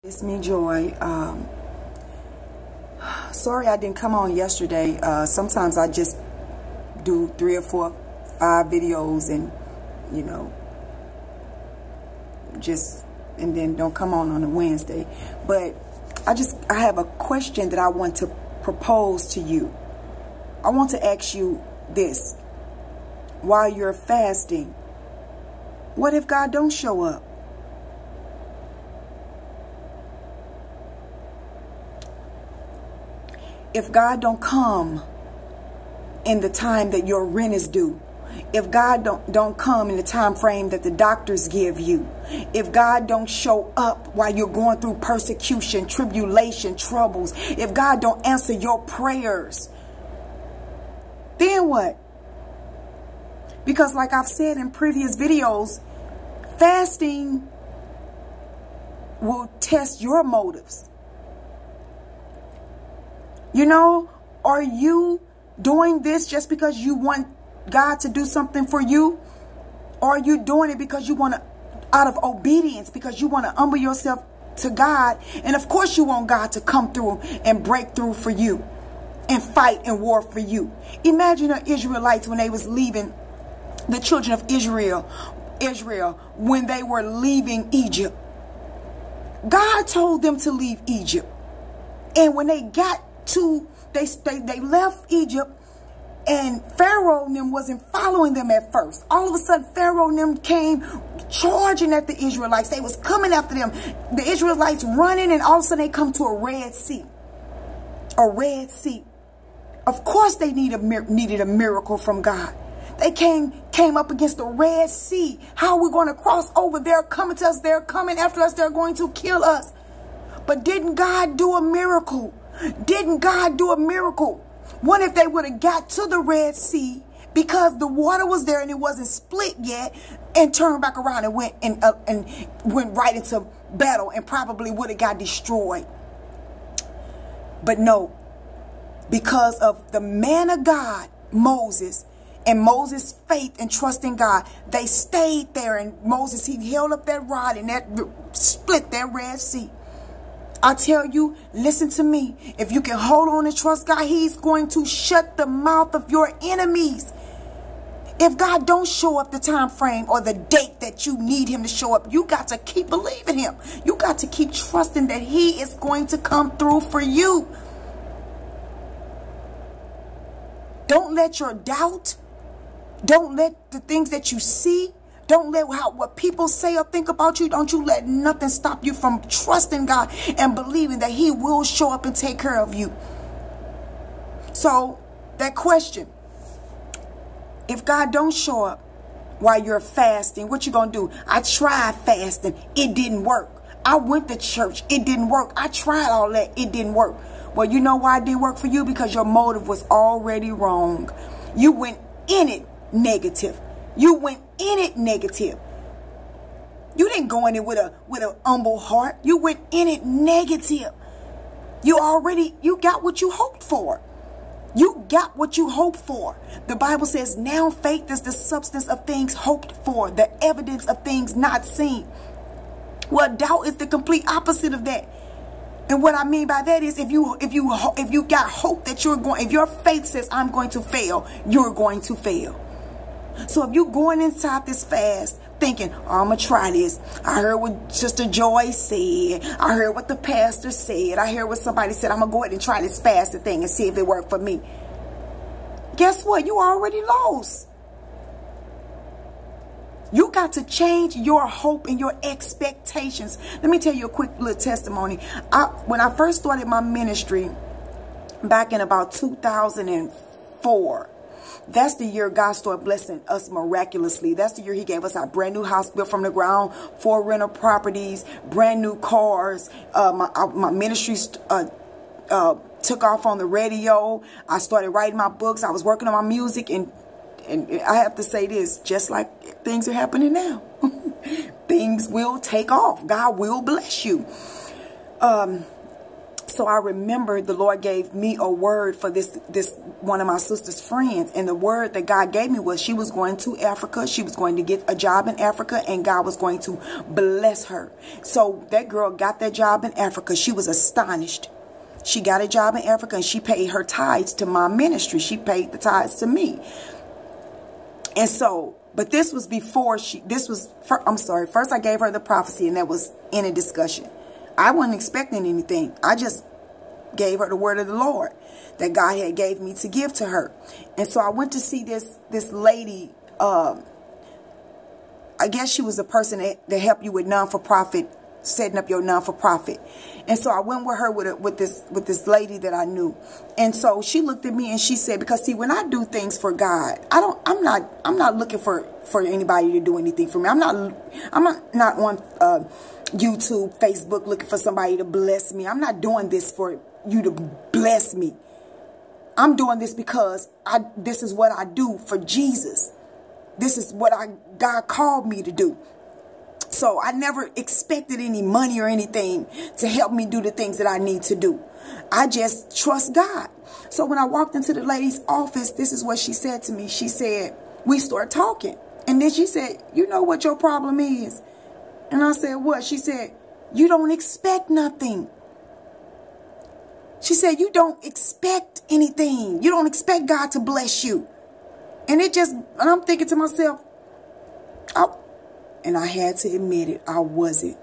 It's me, Joy. Sorry I didn't come on yesterday. Sometimes I just do 3 or 4, 5 videos and, and then don't come on a Wednesday. But I have a question that I want to propose to you. I want to ask you this. While you're fasting, what if God don't show up? If God don't come in the time that your rent is due, if God don't come in the time frame that the doctors give you, if God don't show up while you're going through persecution, tribulation, troubles, if God don't answer your prayers, then what? Because like I've said in previous videos, fasting will test your motives. Are you doing this just because you want God to do something for you? Or are you doing it because you want to, out of obedience, because you want to humble yourself to God? And of course you want God to come through and break through for you and fight and war for you. Imagine the Israelites when they was leaving, the children of Israel, when they were leaving Egypt. God told them to leave Egypt. And when they got to, they left Egypt, and Pharaoh and them wasn't following them at first. All of a sudden, Pharaoh and them came charging at the Israelites. They was coming after them. The Israelites running, and all of a sudden they come to a Red Sea. A Red Sea. Of course they needed a miracle from God. They came up against the Red Sea. How are we going to cross over? They're coming to us. They're coming after us. They're going to kill us. But didn't God do a miracle? Didn't God do a miracle? What if they would have got to the Red Sea because the water was there and it wasn't split yet, and turned back around and went right into battle and probably would have got destroyed? But no, because of the man of God, Moses, and Moses' faith and trust in God, they stayed there. And Moses, he held up that rod and that split that Red Sea. I tell you, listen to me. If you can hold on and trust God, he's going to shut the mouth of your enemies. If God don't show up the time frame or the date that you need him to show up, you got to keep believing him. You got to keep trusting that he is going to come through for you. Don't let your doubt, don't let the things that you see, don't let what people say or think about you, don't you let nothing stop you from trusting God and believing that he will show up and take care of you. So that question, if God don't show up while you're fasting, what you gonna do? I tried fasting, it didn't work. I went to church, it didn't work. I tried all that, it didn't work. Well, you know why it didn't work for you? Because your motive was already wrong. You went in it negative. You went in it negative. You didn't go in it with a humble heart. You went in it negative. You got what you hoped for. You got what you hoped for. The Bible says, now faith is the substance of things hoped for, the evidence of things not seen. Well, doubt is the complete opposite of that. And what I mean by that is, if you got hope that if your faith says I'm going to fail, you're going to fail. So if you're going inside this fast thinking, oh, I'm going to try this. I heard what Sister Joy said. I heard what the pastor said. I heard what somebody said. I'm going to go ahead and try this fasting thing and see if it worked for me. Guess what? You already lost. You got to change your hope and your expectations. Let me tell you a quick little testimony. When I first started my ministry back in about 2004, that's the year God started blessing us miraculously. That's the year he gave us our brand new house built from the ground, 4 rental properties, brand new cars. My ministry took off on the radio. I started writing my books. I was working on my music. And I have to say this, just like things are happening now. Things will take off. God will bless you. So I remember the Lord gave me a word for this one of my sister's friends. And the word that God gave me was she was going to Africa. She was going to get a job in Africa, and God was going to bless her. So that girl got that job in Africa. She was astonished. She got a job in Africa, and she paid her tithes to my ministry. She paid the tithes to me. And so, but this was before first I gave her the prophecy, and that was in a discussion. I wasn't expecting anything. I just gave her the word of the Lord that God had gave me to give to her. And so I went to see this lady. I guess she was a person that helped you with non-for-profit, setting up your non-for-profit. And so I went with her with this lady that I knew. And so she looked at me and she said, because see, when I do things for God, I'm not looking for anybody to do anything for me. I'm not on YouTube, Facebook looking for somebody to bless me. I'm not doing this for you to bless me. I'm doing this because this is what I do for Jesus. This is what God called me to do. So I never expected any money or anything to help me do the things that I need to do. I just trust God. So when I walked into the lady's office, this is what she said to me. She said, we started talking. And then she said, you know what your problem is? And I said, what? She said, you don't expect nothing. She said, you don't expect anything. You don't expect God to bless you. And I'm thinking to myself, and I had to admit it, I wasn't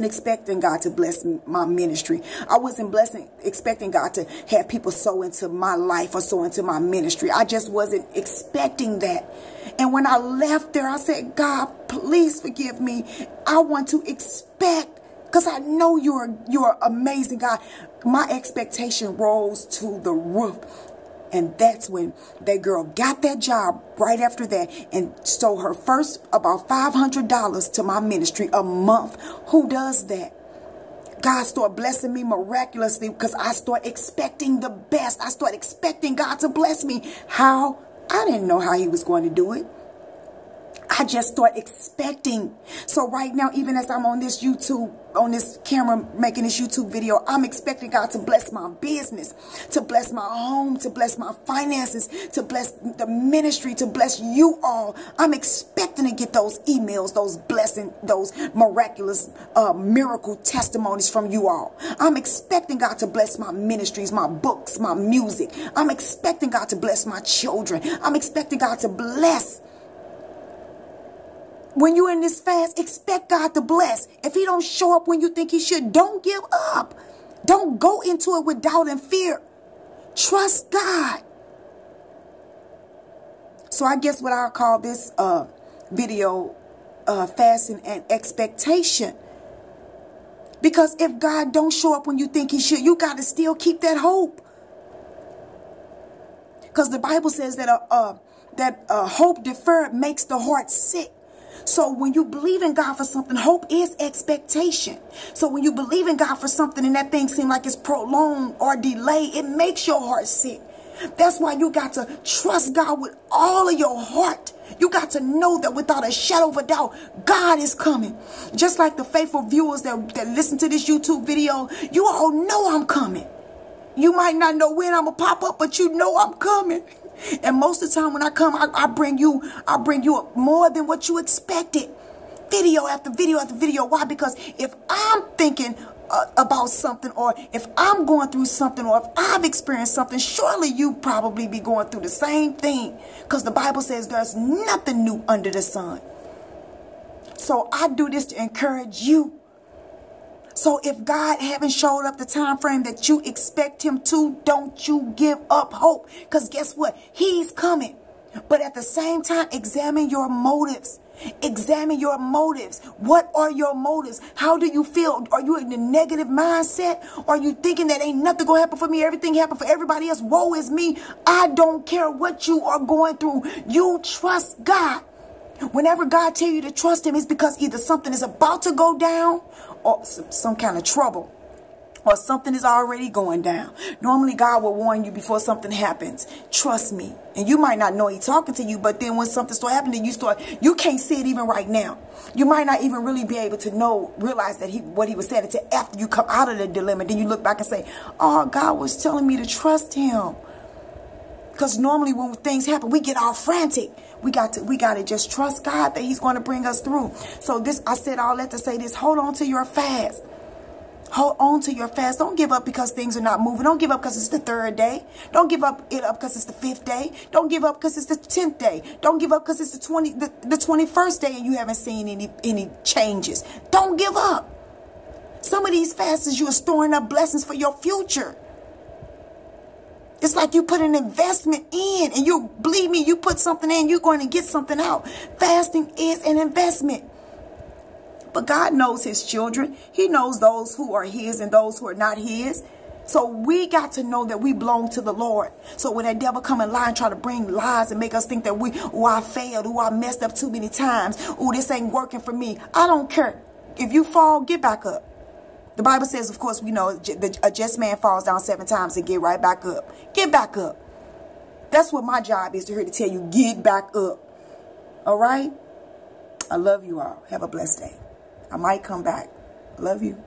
expecting God to bless my ministry. I wasn't expecting God to have people sow into my life or sow into my ministry. I just wasn't expecting that. And when I left there, I said, God, please forgive me. I want to expect, because I know you're amazing, God. My expectation rose to the roof. And that's when that girl got that job right after that and stole her first about $500 to my ministry a month. Who does that? God started blessing me miraculously because I started expecting the best. I started expecting God to bless me. How? I didn't know how he was going to do it. I just started expecting. So right now, even as I'm on this camera, making this YouTube video, I'm expecting God to bless my business, to bless my home, to bless my finances, to bless the ministry, to bless you all. I'm expecting to get those emails, those blessings, those miraculous miracle testimonies from you all. I'm expecting God to bless my ministries, my books, my music. I'm expecting God to bless my children. I'm expecting God to bless. When you're in this fast, expect God to bless. If he don't show up when you think he should, don't give up. Don't go into it with doubt and fear. Trust God. So I guess what I'll call this video, fasting and expectation. Because if God don't show up when you think he should, you got to still keep that hope. Because the Bible says that hope deferred makes the heart sick. So when you believe in God for something, hope is expectation. So when you believe in God for something and that thing seems like it's prolonged or delayed, it makes your heart sick. That's why you got to trust God with all of your heart. You got to know that without a shadow of a doubt, God is coming. Just like the faithful viewers that listen to this YouTube video, you all know I'm coming. You might not know when I'm going to pop up, but you know I'm coming. And most of the time when I come, I bring you more than what you expected. Video after video after video. Why? Because if I'm thinking about something, or if I'm going through something, or if I've experienced something, surely you probably be going through the same thing. Because the Bible says there's nothing new under the sun. So I do this to encourage you. So if God haven't showed up the time frame that you expect him to, don't you give up hope. Because guess what? He's coming. But at the same time, examine your motives. Examine your motives. What are your motives? How do you feel? Are you in a negative mindset? Are you thinking that ain't nothing going to happen for me? Everything happened for everybody else. Woe is me. I don't care what you are going through. You trust God. Whenever God tells you to trust him, it's because either something is about to go down or some kind of trouble, or something is already going down. Normally, God will warn you before something happens. Trust me. And you might not know He's talking to you, but then when something starts happening, you can't see it even right now. You might not even really be able to realize that what He was saying until after you come out of the dilemma. Then you look back and say, oh, God was telling me to trust Him. Because normally when things happen, we get all frantic. We got to just trust God that He's going to bring us through. So I said all that to say this. Hold on to your fast. Hold on to your fast. Don't give up because things are not moving. Don't give up because it's the 3rd day. Don't give up because it's the 5th day. Don't give up because it's the 10th day. Don't give up because it's the 21st day and you haven't seen any changes. Don't give up. Some of these fasts, you are storing up blessings for your future. It's like you put an investment in, and you believe me, you put something in, you're going to get something out. Fasting is an investment. But God knows His children. He knows those who are His and those who are not His. So we got to know that we belong to the Lord. So when that devil come and lie and try to bring lies and make us think that I failed, I messed up too many times, this ain't working for me. I don't care. If you fall, get back up. The Bible says, of course, we know a just man falls down 7 times and get right back up. Get back up. That's what my job is, to tell you, get back up. All right? I love you all. Have a blessed day. I might come back. Love you.